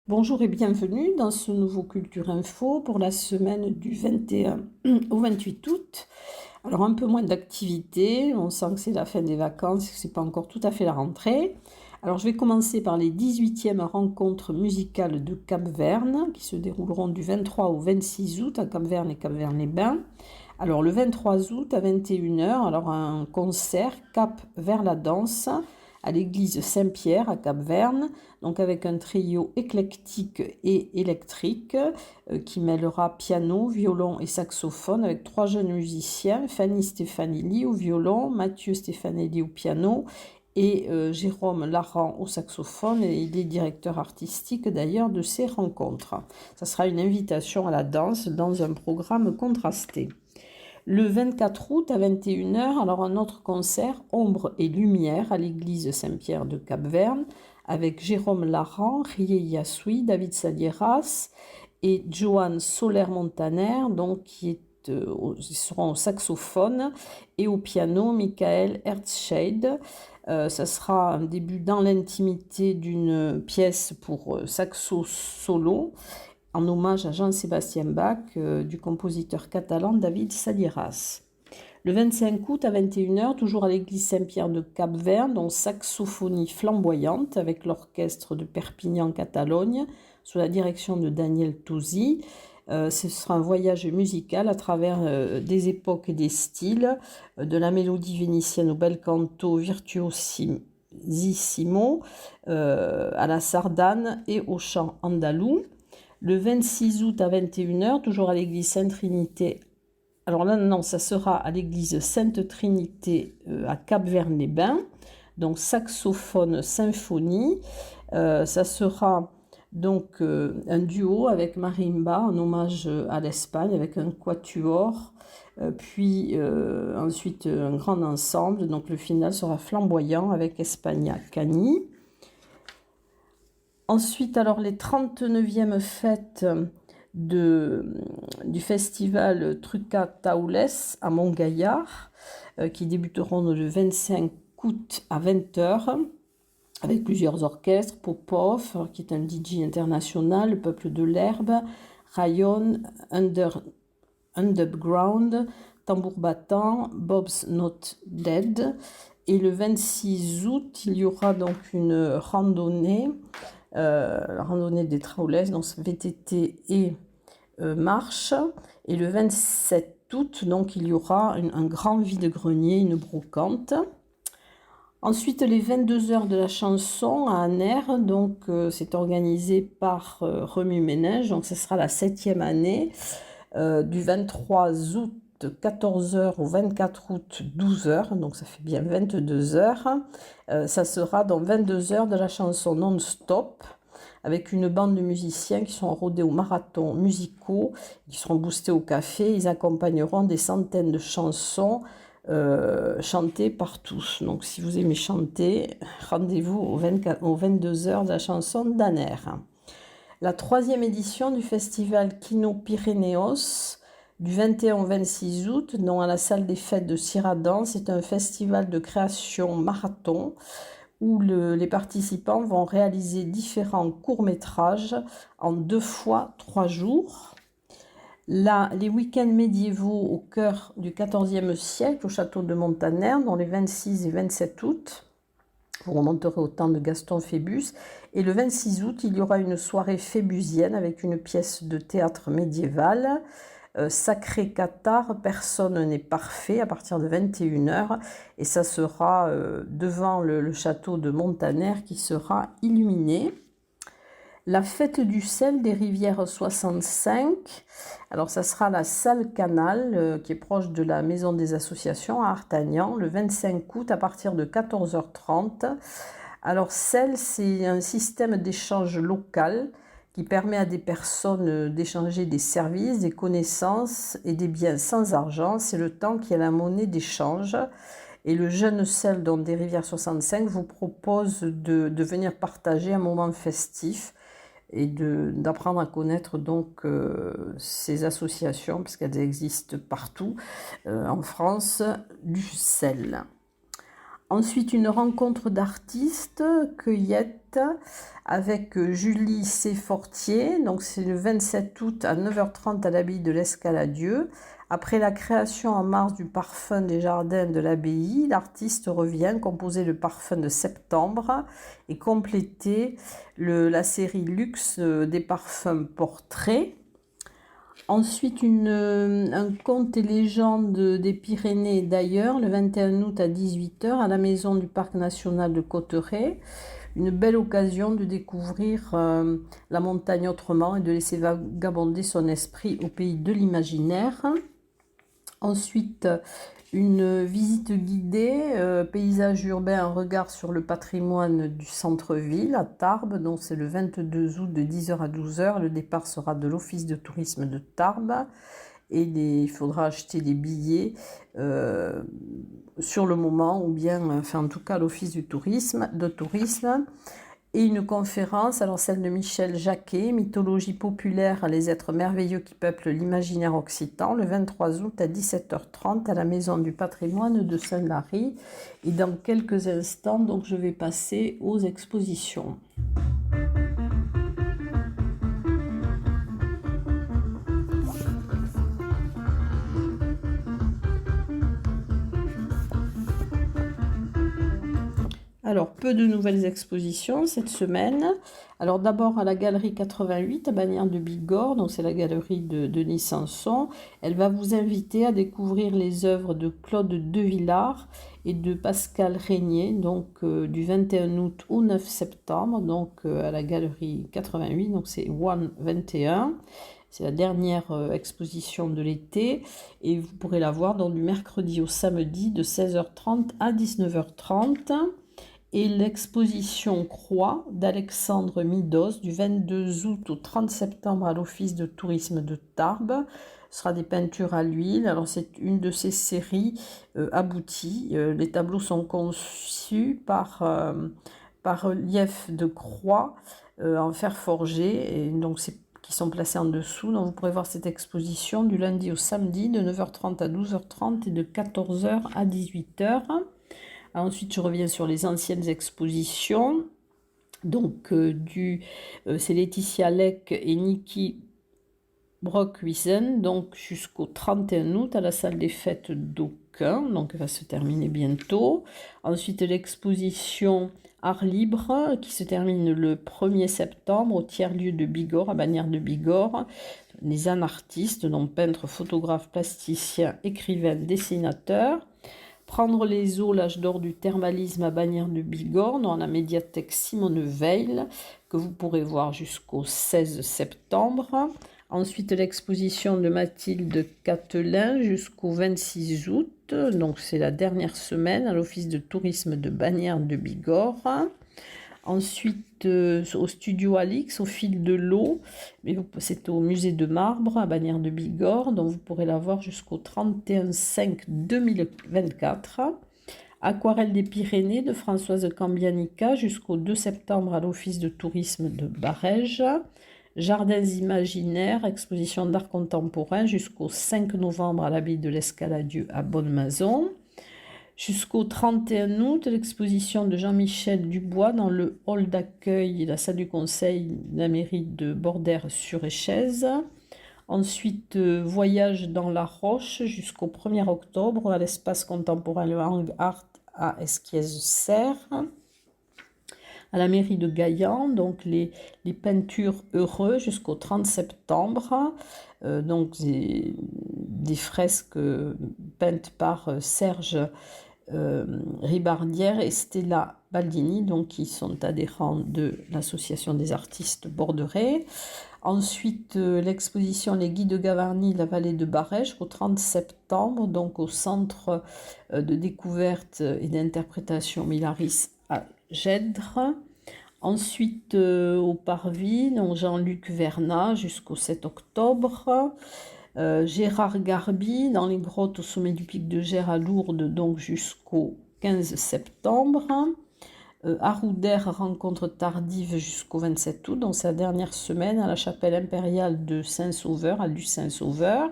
Bonjour et bienvenue dans ce nouveau Culture Info pour la semaine du 21 au 28 août. Alors un peu moins d'activité, on sent que c'est la fin des vacances, que c'est pas encore tout à fait la rentrée. Alors je vais commencer par les 18e rencontres musicales de Cap-Verne qui se dérouleront du 23 au 26 août à Cap-Verne et Cap-Verne-les-Bains. Alors le 23 août à 21 heures, alors un concert Cap vers la danse à l'église Saint-Pierre à Cap-Verne, donc avec un trio éclectique et électrique qui mêlera piano, violon et saxophone avec trois jeunes musiciens, Fanny Stefanelli au violon, Mathieu Stefanelli au piano et Jérôme Laran au saxophone, et il est directeur artistique d'ailleurs de ces rencontres. Ça sera une invitation à la danse dans un programme contrasté. Le 24 août à 21 heures, alors un autre concert, Ombre et Lumière, à l'église Saint-Pierre de Cap-Verne, avec Jérôme Laran, Rie Yassoui, David Salieras et Joanne Soler-Montaner, donc ils seront au saxophone, et au piano, Michael Herzscheid. Ça sera un début dans l'intimité d'une pièce pour saxo solo, en hommage à Jean-Sébastien Bach, du compositeur catalan David Salieras. Le 25 août à 21 heures, toujours à l'église Saint-Pierre de Cap-Verne, donc saxophonie flamboyante avec l'orchestre de Perpignan-Catalogne, sous la direction de Daniel Tosi. Ce sera un voyage musical à travers des époques et des styles, de la mélodie vénitienne au bel canto virtuosissimo, à la sardane et au chant andalou. Le 26 août à 21 heures, toujours à l'église Sainte-Trinité. Alors là, non, ça sera à l'église Sainte-Trinité à Cap-Verne-les-Bains. Donc saxophone symphonie. Ça sera donc un duo avec marimba en hommage à l'Espagne avec un quatuor. Puis ensuite un grand ensemble. Donc le final sera flamboyant avec Espagna Cani. Ensuite, alors les 39e fêtes du festival Truca Taules à Montgaillard, qui débuteront le 25 août à 20 h avec plusieurs orchestres, Popov, qui est un DJ international, le Peuple de l'Herbe, Rayon, Underground, Tambour Battant, Bob's Not Dead. Et le 26 août, il y aura donc une randonnée, la randonnée des Traules, donc VTT et marche. Et le 27 août, donc il y aura un grand vide-grenier, une brocante. Ensuite, les 22 heures de la chanson à Aner, donc c'est organisé par Remue Ménage, donc ce sera la 7e année, du 23 août 14 h au 24 août 12 h, donc ça fait bien 22 heures. Ça sera dans 22 heures de la chanson non-stop, avec une bande de musiciens qui sont rodés au marathon musicaux, qui seront boostés au café. Ils accompagneront des centaines de chansons chantées par tous. Donc si vous aimez chanter, rendez-vous aux 22 heures de la chanson d'Aner. La 3e édition du festival Kino Pyrénéos, du 21 au 26 août, dont à la salle des fêtes de Ciradan, c'est un festival de création marathon où les participants vont réaliser différents courts-métrages en 2 fois 3 jours. Là, les week-ends médiévaux au cœur du XIVe siècle, au château de Montaner, dans les 26 et 27 août. Vous remonterez au temps de Gaston Phébus. Et le 26 août, il y aura une soirée phébusienne avec une pièce de théâtre médiéval. Sacré Cathare, personne n'est parfait, à partir de 21 heures. Et ça sera devant le château de Montaner qui sera illuminé. La fête du sel des rivières 65, alors ça sera la salle Canal qui est proche de la maison des associations à Artagnan, le 25 août à partir de 14h30. Alors sel, c'est un système d'échange local qui permet à des personnes d'échanger des services, des connaissances et des biens sans argent. C'est le temps qui est la monnaie d'échange. Et le jeune sel des rivières 65 vous propose de venir partager un moment festif et d'apprendre à connaître donc ces associations, parce qu'elles existent partout en France, du sel. Ensuite, une rencontre d'artistes, cueillette, avec Julie C. Fortier. Donc, c'est le 27 août à 9h30 à l'abbaye de l'Escaladieu. Après la création en mars du parfum des jardins de l'abbaye, l'artiste revient composer le parfum de septembre et compléter la série luxe des parfums portraits. Ensuite, un conte et légende des Pyrénées d'ailleurs, le 21 août à 18h à la maison du Parc national de Cauterets. Une belle occasion de découvrir la montagne autrement et de laisser vagabonder son esprit au pays de l'imaginaire. Ensuite, une visite guidée, paysage urbain, un regard sur le patrimoine du centre-ville à Tarbes. Donc c'est le 22 août de 10h à 12h. Le départ sera de l'Office de tourisme de Tarbes. Et il faudra acheter des billets sur le moment, ou bien, enfin en tout cas l'Office de tourisme. Et une conférence, alors celle de Michel Jacquet, Mythologie populaire, les êtres merveilleux qui peuplent l'imaginaire occitan, le 23 août à 17h30 à la Maison du patrimoine de Saint-Lary. Et dans quelques instants, donc, je vais passer aux expositions. Alors, peu de nouvelles expositions cette semaine. Alors, d'abord à la galerie 88 à Bagnères de Bigorre, donc c'est la galerie de Denis Sanson. Elle va vous inviter à découvrir les œuvres de Claude Devillard et de Pascal Régnier, donc du 21 août au 9 septembre, donc à la galerie 88, donc c'est One 21. C'est la dernière exposition de l'été et vous pourrez la voir donc, du mercredi au samedi de 16h30 à 19h30. Et l'exposition Croix d'Alexandre Midos du 22 août au 30 septembre à l'Office de tourisme de Tarbes. Ce sera des peintures à l'huile. Alors c'est une de ces séries abouties. Les tableaux sont conçus par relief de croix en fer forgé, et donc qui sont placés en dessous. Donc vous pourrez voir cette exposition du lundi au samedi de 9h30 à 12h30 et de 14h à 18h. Ensuite, je reviens sur les anciennes expositions. Donc, c'est Laetitia Leck et Niki Brockhuizen, donc jusqu'au 31 août à la salle des fêtes d'Aucun. Donc, elle va se terminer bientôt. Ensuite, l'exposition Art Libre qui se termine le 1er septembre au tiers-lieu de Bigorre, à Bagnères de Bigorre. Les artistes, donc peintres, photographes, plasticiens, écrivains, dessinateurs. Prendre les eaux, l'âge d'or du thermalisme à Bagnères de Bigorre, dans la médiathèque Simone Veil, que vous pourrez voir jusqu'au 16 septembre. Ensuite, l'exposition de Mathilde Catelin jusqu'au 26 août. Donc, c'est la dernière semaine à l'Office de tourisme de Bagnères de Bigorre. Ensuite, au studio Alix, au fil de l'eau, c'est au musée de marbre à Bagnères de Bigorre, dont vous pourrez la voir jusqu'au 31/5/2024. Aquarelle des Pyrénées de Françoise Cambianica jusqu'au 2 septembre à l'Office de tourisme de Barège. Jardins imaginaires, exposition d'art contemporain jusqu'au 5 novembre à l'abbaye de l'Escaladieu à Bonnemaison. Jusqu'au 31 août, l'exposition de Jean-Michel Dubois dans le hall d'accueil et la salle du conseil de la mairie de Bordères-sur-Échez. Ensuite, voyage dans la Roche jusqu'au 1er octobre à l'espace contemporain Le Hang Art à Esquies-Serres. À la mairie de Gaillan, donc les peintures heureux jusqu'au 30 septembre. Donc des fresques peintes par Serge Ribardière et Stella Baldini, donc qui sont adhérents de l'association des artistes borderais. Ensuite, l'exposition Les Guides de Gavarnie, la vallée de Barège, au 30 septembre, donc au centre de découverte et d'interprétation Milaris à Gèdre. Ensuite, au Parvis, donc Jean-Luc Vernat jusqu'au 7 octobre. Gérard Garbi dans les grottes au sommet du pic de Gers à Lourdes, donc jusqu'au 15 septembre. Aroudère, rencontre tardive jusqu'au 27 août, donc sa dernière semaine à la chapelle impériale de Saint-Sauveur, à Luce-Saint-Sauveur.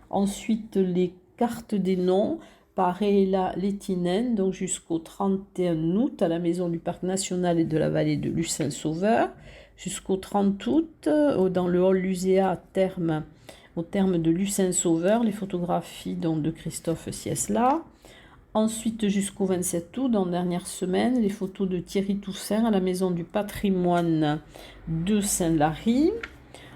Ensuite, les cartes des noms, Pareilla Lettinen, donc jusqu'au 31 août à la maison du Parc national et de la vallée de Lucin-Sauveur. Jusqu'au 30 août, dans le hall Luséa au terme de Lucin-Sauveur, les photographies donc, de Christophe Siesla. Ensuite, jusqu'au 27 août, dans la dernière semaine, les photos de Thierry Toussaint à la Maison du patrimoine de Saint-Lary.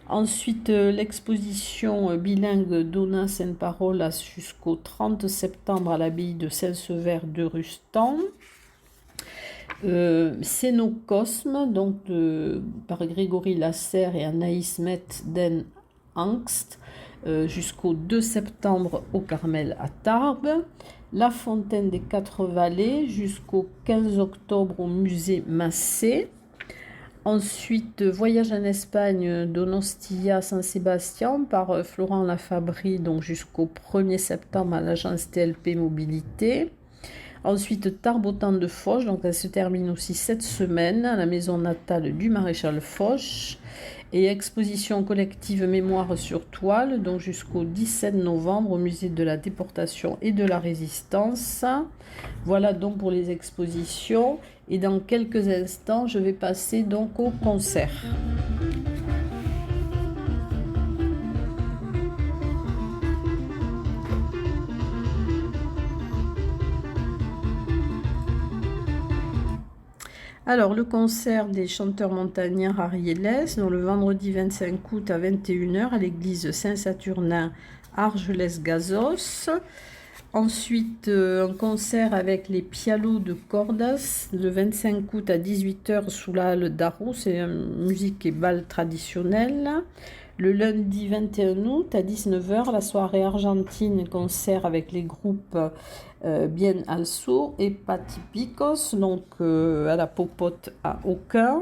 Ensuite, l'exposition bilingue Donna Sainte Parole jusqu'au 30 septembre à l'abbaye de Saint-Sever de Rustan. Scénocosme, donc par Grégory Lasserre et Anaïs Met den Angst, jusqu'au 2 septembre au Carmel à Tarbes. La Fontaine des Quatre Vallées jusqu'au 15 octobre au musée Massé. Ensuite, Voyage en Espagne d'Onostia San Sébastien par Florent Lafabrie, donc jusqu'au 1er septembre à l'agence TLP Mobilité. Ensuite, Tarbes au temps de Foch, donc elle se termine aussi cette semaine à la maison natale du maréchal Foch. Et exposition collective mémoire sur toile, donc jusqu'au 17 novembre au musée de la déportation et de la résistance. Voilà donc pour les expositions. Et dans quelques instants, je vais passer donc au concert. Alors, le concert des chanteurs montagnards ariélès, donc le vendredi 25 août à 21 h à l'église Saint-Saturnin, Argelès-Gazos. Ensuite, un concert avec les Pialos de Cordas, le 25 août à 18 h sous la halle d'Arros, c'est musique et bal traditionnel. Le lundi 21 août à 19 h, la soirée argentine, concert avec les groupes Bien Also et Patipicos, donc à la Popote à Aucun.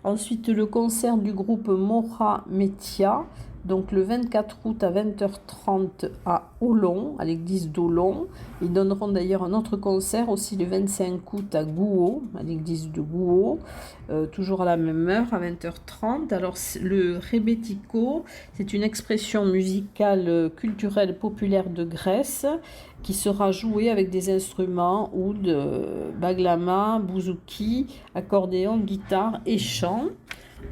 Ensuite, le concert du groupe Mora Metia, donc le 24 août à 20 h 30 à Olon, à l'église d'Olon. Ils donneront d'ailleurs un autre concert aussi le 25 août à Gouault, à l'église de Gouault, toujours à la même heure, à 20 h 30. Alors, le rebetiko, c'est une expression musicale culturelle populaire de Grèce qui sera jouée avec des instruments oud, baglama, bouzouki, accordéon, guitare et chant.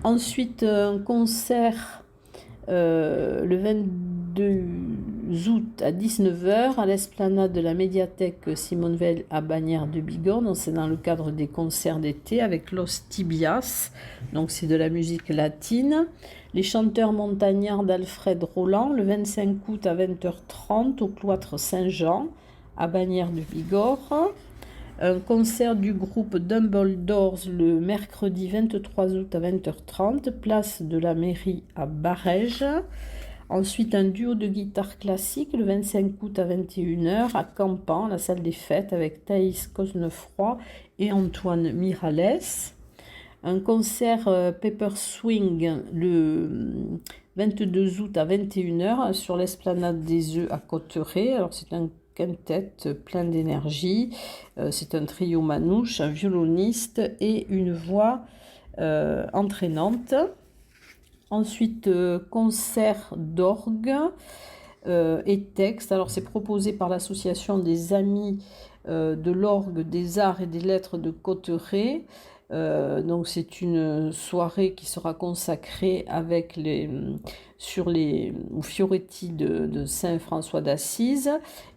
Ensuite, un concert le 22 août à 19 h à l'esplanade de la médiathèque Simone Veil à Bagnères de Bigorre. C'est dans le cadre des concerts d'été avec Los Tibias, donc c'est de la musique latine. Les chanteurs montagnards d'Alfred Roland le 25 août à 20 h 30 au cloître Saint-Jean à Bagnères de Bigorre. Un concert du groupe Dumbledores le mercredi 23 août à 20 h 30, place de la mairie à Barèges. Ensuite, un duo de guitare classique le 25 août à 21 h à Campan, la salle des fêtes, avec Thaïs Cosnefroy et Antoine Miralles. Un concert Pepper Swing le 22 août à 21 h sur l'esplanade des Œufs à Cotteret. Alors, c'est un quintet plein d'énergie. C'est un trio manouche, un violoniste et une voix entraînante. Ensuite, concert d'orgue et texte. Alors, c'est proposé par l'association des Amis de l'orgue, des arts et des lettres de Cotteret. Donc c'est une soirée qui sera consacrée avec aux Fioretti de Saint François d'Assise.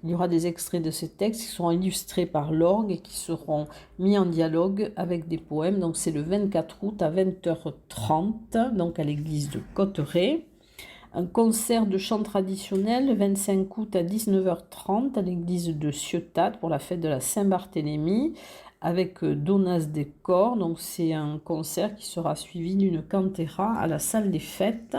Il y aura des extraits de ces textes qui seront illustrés par l'orgue et qui seront mis en dialogue avec des poèmes. Donc c'est le 24 août à 20 h 30, donc à l'église de Cotteret. Un concert de chant traditionnel le 25 août à 19 h 30 à l'église de Ciotat pour la fête de la Saint-Barthélemy avec Donas Décor. Donc c'est un concert qui sera suivi d'une cantera à la salle des fêtes.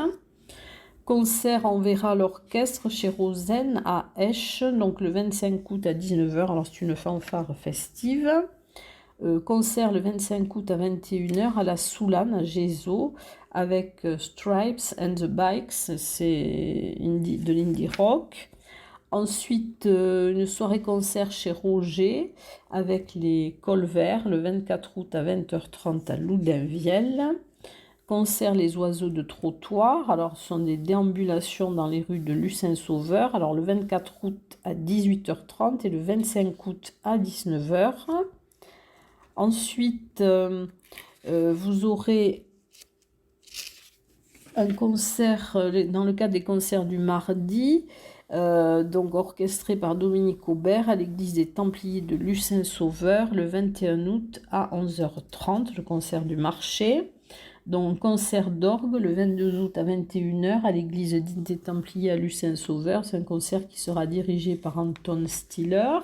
Concert en verra l'orchestre chez Rosen à Esch, donc le 25 août à 19 h. Alors c'est une fanfare festive. Concert le 25 août à 21 h à la Soulane à Gézo avec Stripes and the Bikes, c'est de l'indie rock. Ensuite, une soirée concert chez Roger avec les Colverts le 24 août à 20 h 30 à Loudunvielle. concert Les Oiseaux de Trottoir. Alors, ce sont des déambulations dans les rues de Lucin-Sauveur. Alors, le 24 août à 18h30 et le 25 août à 19h. Ensuite, vous aurez un concert dans le cadre des concerts du mardi, donc orchestré par Dominique Aubert à l'église des Templiers de Lucin-Sauveur le 21 août à 11h30, le concert du marché. Donc concert d'orgue le 22 août à 21h à l'église des Templiers à Lucin-Sauveur. C'est un concert qui sera dirigé par Anton Stiller.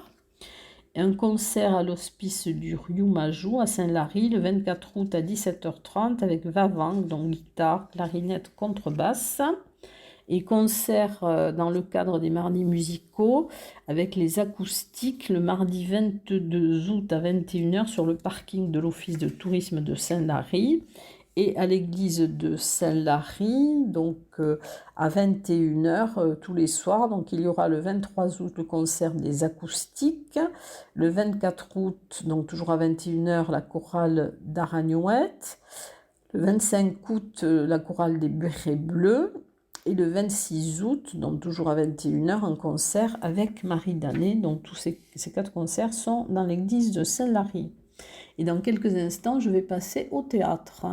Et un concert à l'hospice du Riou-Majou à Saint-Lary le 24 août à 17h30 avec Vavang, donc guitare, clarinette, contrebasse. Et concert dans le cadre des mardis musicaux avec les acoustiques le mardi 22 août à 21h sur le parking de l'office de tourisme de Saint-Lary et à l'église de Saint-Lary, donc à 21h tous les soirs. Donc il y aura le 23 août le concert des acoustiques, le 24 août, donc toujours à 21h, la chorale d'Aragnouette, le 25 août, la chorale des Bérets Bleus, et le 26 août, donc toujours à 21h, un concert avec Marie Danet. Donc tous ces 4 concerts sont dans l'église de Saint-Lary. Et dans quelques instants, je vais passer au théâtre.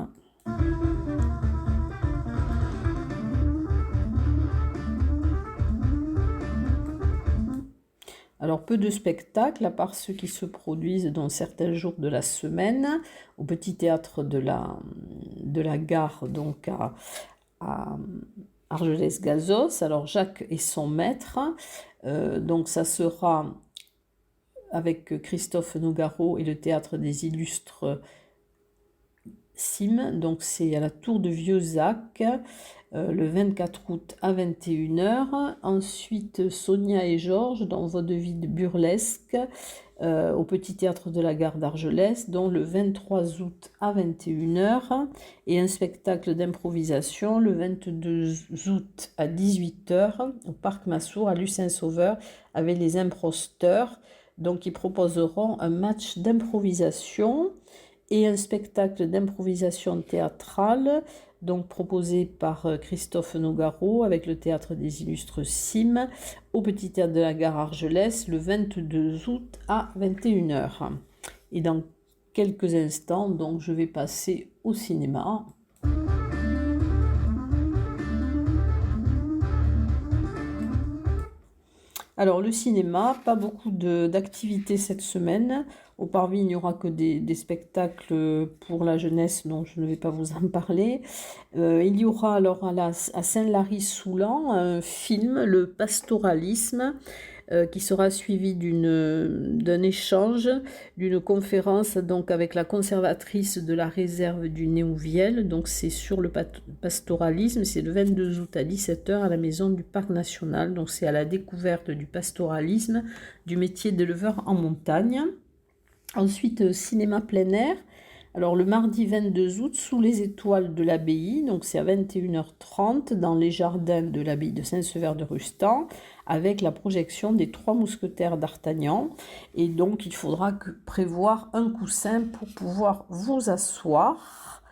Alors, peu de spectacles, à part ceux qui se produisent dans certains jours de la semaine, au petit théâtre de la gare, donc à Argelès-Gazos. Alors, Jacques et son maître, donc ça sera avec Christophe Nougaro et le Théâtre des Illustres Sim, donc c'est à la Tour de Vieux-Zac, le 24 août à 21h. Ensuite, Sonia et Georges dans Vaudeville burlesque au Petit Théâtre de la Gare d'Argelès, dont le 23 août à 21h. Et un spectacle d'improvisation le 22 août à 18h au Parc Massour à Lucin-Sauveur avec les imposteurs. Donc, ils proposeront un match d'improvisation et un spectacle d'improvisation théâtrale, donc proposé par Christophe Nougaro avec le Théâtre des Illustres Sim au Petit Théâtre de la Gare Argelès le 22 août à 21h. Et dans quelques instants, donc, je vais passer au cinéma. Alors, le cinéma, pas beaucoup d'activités cette semaine. Au Parvis, il n'y aura que des spectacles pour la jeunesse, dont je ne vais pas vous en parler. Il y aura alors à Saint-Lary-Soulan un film, Le Pastoralisme, qui sera suivi d'un échange, d'une conférence donc avec la conservatrice de la réserve du Néouviel. Donc c'est sur le pastoralisme, c'est le 22 août à 17h à la maison du Parc National. Donc c'est à la découverte du pastoralisme, du métier d'éleveur en montagne. Ensuite, cinéma plein air. Alors le mardi 22 août, sous les étoiles de l'abbaye, donc c'est à 21h30 dans les jardins de l'abbaye de Saint-Sever de Rustan, avec la projection des 3 mousquetaires d'Artagnan. Et donc il faudra prévoir un coussin pour pouvoir vous asseoir.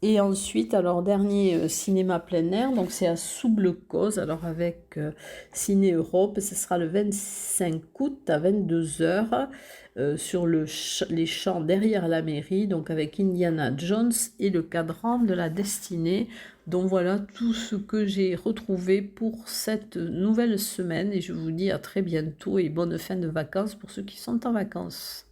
Et ensuite, alors dernier cinéma plein air, donc c'est à Soublecause, alors avec Ciné Europe, ce sera le 25 août à 22h sur les champs derrière la mairie, donc avec Indiana Jones et le cadran de la destinée. Donc voilà tout ce que j'ai retrouvé pour cette nouvelle semaine et je vous dis à très bientôt et bonne fin de vacances pour ceux qui sont en vacances.